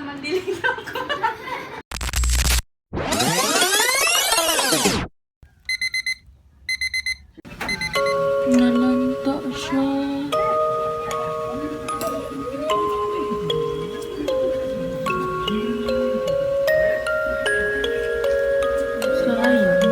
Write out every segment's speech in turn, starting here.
mandilig ako. Nalanta siya. Sayang.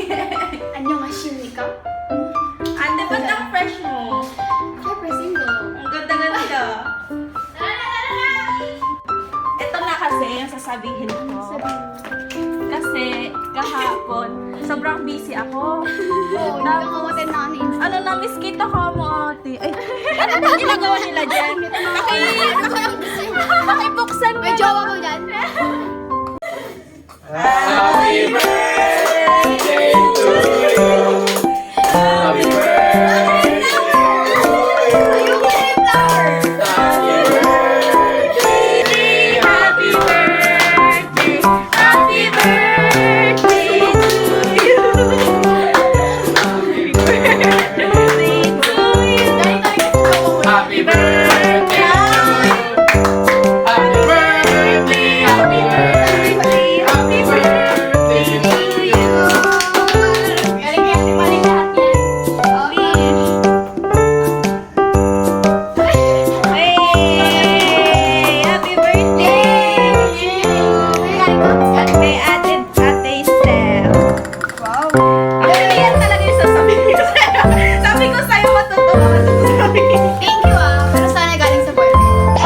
안녕하십니까? Ate, ba't ang fresh mo? Siyempre, single. Ang ganda-ganda. Ito na kasi yung sasabihin ko. Kasi kahapon, sobrang busy ako. Oo, hindi ka kawatin na Insta. Ano, na-miss kita ka mo, ate. Ay, ano ba ginagawa nila dyan? Pakibuksan mo. May jowa ko dyan. Happy birthday to you. Happy birthday. Ayoko na yung flower. Happy birthday. Happy birthday to you. Happy birthday to you. Happy birthday. Happy birthday. Happy birthday. Happy birthday to you. Galing kaya si Maling lahat yan. Hey! Happy birthday! Kay Ate Steph. Wow. Actually, yan talaga yung sasabihin ko sa'yo. Sabi ko sa'yo, matutuwa ka sa sasabihin. Thank you pero sana galing sa boyfriend.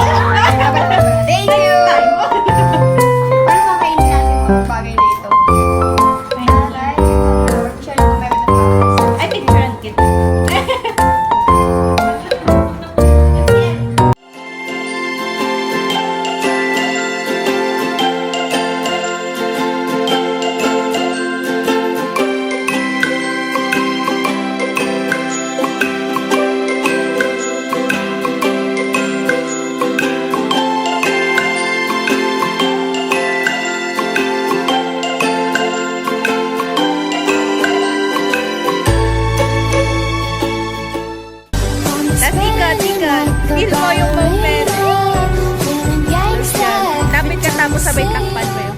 Thank you. Ano ba kainin natin mga bagay na ito? Share mo meron ng flowers. Ay, picturean kita. Tapos ikat. Feel mo yung moment. Yan. Lapit ka tapos sabay takpan mo yun.